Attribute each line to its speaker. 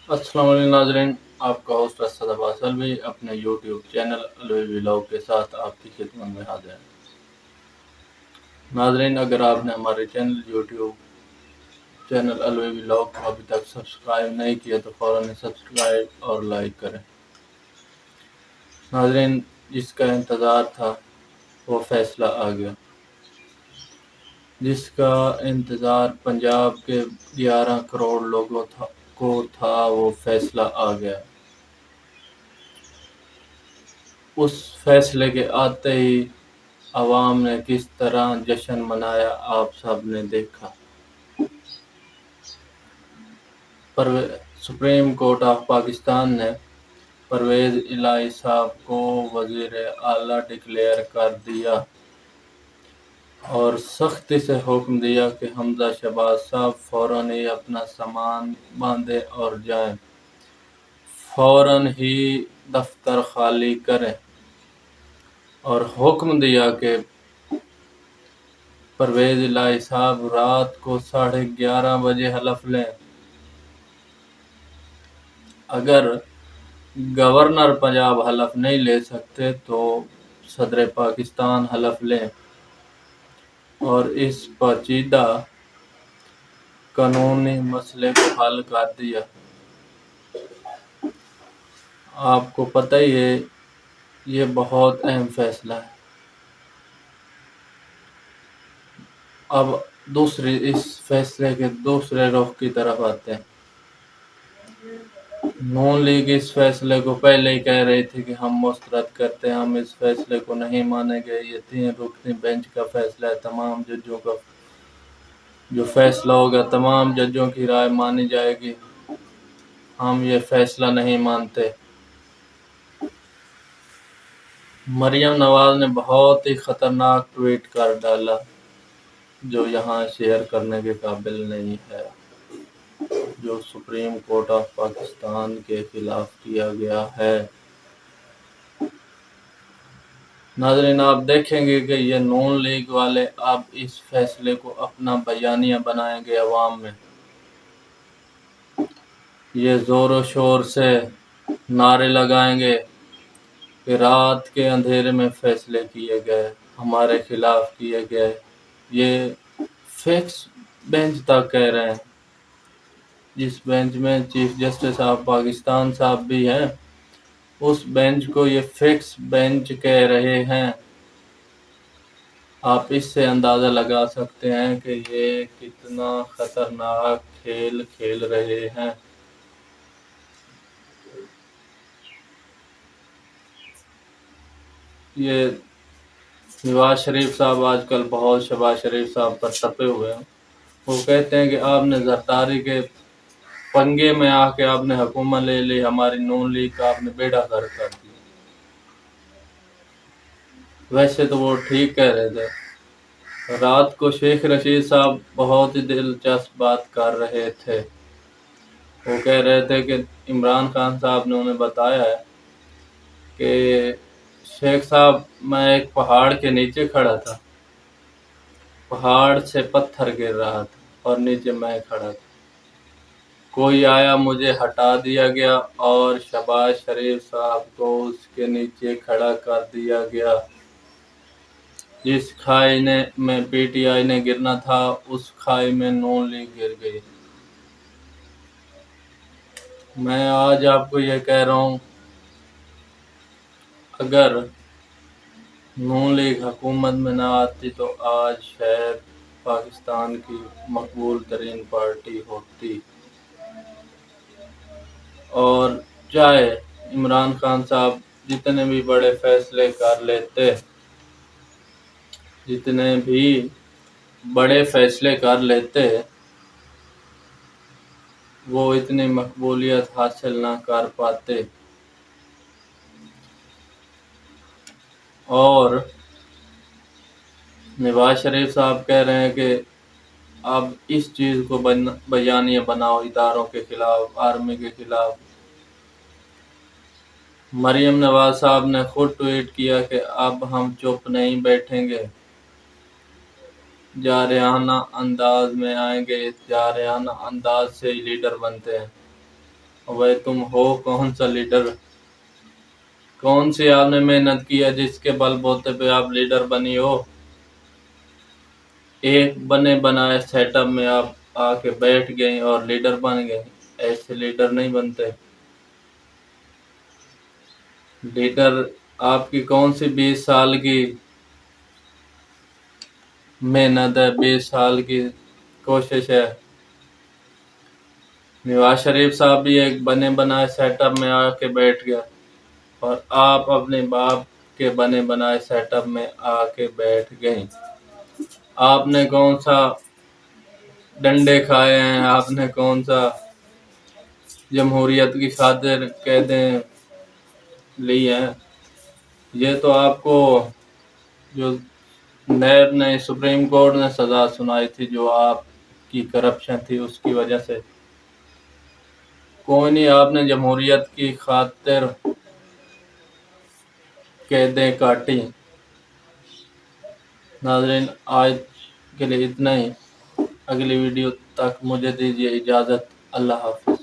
Speaker 1: अस्सलाम वालेकुम नाज़रीन, आपका होस्ट असद अब्बास अलवी अपने यूट्यूब चैनल अलवी व्लॉग के साथ आपकी खिदमत में हाजिर है। नाज़रीन, अगर आपने हमारे यूट्यूब चैनल अलवी व्लॉग को अभी तक सब्सक्राइब नहीं किया तो फ़ौरन सब्सक्राइब और लाइक करें। नाज़रीन, जिसका इंतज़ार था वो फैसला आ गया। जिसका इंतज़ार पंजाब के 11 करोड़ लोगों को था वो फैसला आ गया। उस फैसले के आते ही अवाम ने किस तरह जश्न मनाया आप सब ने देखा। सुप्रीम कोर्ट ऑफ पाकिस्तान ने परवेज़ इलाही साहब को वज़ीर आला डिक्लेयर कर दिया और सख्ती से हुक्म दिया कि हमजा शहबाज साहब फ़ौरन ही अपना सामान बांधे और जाएं, फ़ौरन ही दफ्तर खाली करें और हुक्म दिया कि परवेज़ इलाही साहब रात को 11:30 बजे हलफ लें। अगर गवर्नर पंजाब हलफ नहीं ले सकते तो सदर पाकिस्तान हलफ लें और इस पेचीदा कानूनी मसले को हल कर दिया। आपको पता ही है ये बहुत अहम फैसला है। अब इस फैसले के दूसरे रुख की तरफ आते हैं। नून लीग इस फैसले को पहले ही कह रही थी कि हम मुस्तरद करते हैं, हम इस फैसले को नहीं मानेंगे। ये 3 रुकनी बेंच का फैसला है, तमाम जजों का जो फैसला होगा तमाम जजों की राय मानी जाएगी। हम ये फैसला नहीं मानते। मरियम नवाज ने बहुत ही खतरनाक ट्वीट कर डाला जो यहाँ शेयर करने के काबिल नहीं है, जो सुप्रीम कोर्ट ऑफ पाकिस्तान के खिलाफ किया गया है। नाज़रीन, आप देखेंगे कि ये नून लीग वाले अब इस फैसले को अपना बयानिया बनाएंगे अवाम में। ये ज़ोर शोर से नारे लगाएंगे कि रात के अंधेरे में फैसले किए गए, हमारे खिलाफ किए गए। ये फिक्स बेंच तक कह रहे हैं, जिस बेंच में चीफ जस्टिस ऑफ पाकिस्तान साहब भी हैं, उस बेंच को ये फिक्स बेंच कह रहे हैं। आप इससे अंदाज़ा लगा सकते हैं कि ये कितना खतरनाक खेल खेल रहे हैं। ये नवाज शरीफ साहब आजकल बहुत शहबाज शरीफ साहब पर तपे हुए हैं। वो कहते हैं कि आपने जरदारी के पंगे में आके आपने हुकूमत ले ली, हमारी नून लीग का आपने बेड़ा गर्क कर दिया। वैसे तो वो ठीक कह रहे थे। रात को शेख रशीद साहब बहुत ही दिलचस्प बात कर रहे थे। वो कह रहे थे कि इमरान खान साहब ने उन्हें बताया है कि शेख साहब, मैं एक पहाड़ के नीचे खड़ा था, पहाड़ से पत्थर गिर रहा था और नीचे मैं खड़ा था, कोई आया मुझे हटा दिया गया और शहबाज शरीफ साहब को उसके नीचे खड़ा कर दिया गया। जिस खाई में पीटीआई ने गिरना था उस खाई में नून लीग गिर गई। मैं आज आपको ये कह रहा हूँ, अगर नून लीग हुकूमत में ना आती तो आज शायद पाकिस्तान की मकबूल तरीन पार्टी होती। और चाहे इमरान खान साहब जितने भी बड़े फैसले कर लेते, जितने भी बड़े फैसले कर लेते, वो इतनी मकबूलियत हासिल ना कर पाते। और नवाज शरीफ साहब कह रहे हैं कि अब इस चीज़ को बयानिया बनाओ इदारों के खिलाफ, आर्मी के खिलाफ। मरियम नवाज साहब ने खुद ट्वीट किया कि अब हम चुप नहीं बैठेंगे, जारहाना अंदाज में आएंगे। जारहाना अंदाज से ही लीडर बनते हैं। وہ تم ہو کون سا لیڈر؟ کون سی آپ نے محنت کی ہے جس کے بل بوتے پہ آپ لیڈر بنی ہو؟ ایک بنے بنائے سیٹ اپ میں آپ آ کے بیٹھ گئے اور لیڈر بن گئے. ایسے لیڈر نہیں بنتے. لیڈر آپ کی کون سی 20 سال کی محنت ہے، 20 سال کی کوشش ہے. نواز شریف صاحب بھی ایک بنے بنائے سیٹ اپ میں آ کے بیٹھ گیا اور آپ اپنے باپ کے بنے بنائے سیٹ اپ میں آ کے بیٹھ گئے. آپ نے کون سا ڈنڈے کھائے ہیں؟ آپ نے کون سا جمہوریت کی خاطر قیدیں لی ہیں؟ یہ تو آپ کو جو نیب نے، سپریم کورٹ نے سزا سنائی تھی جو آپ کی کرپشن تھی اس کی وجہ سے. کوئی نہیں، آپ نے جمہوریت کی خاطر قیدیں کاٹی. ناظرین، آج کے لیے اتنا ہی. اگلی ویڈیو تک مجھے دیجیے اجازت. اللہ حافظ.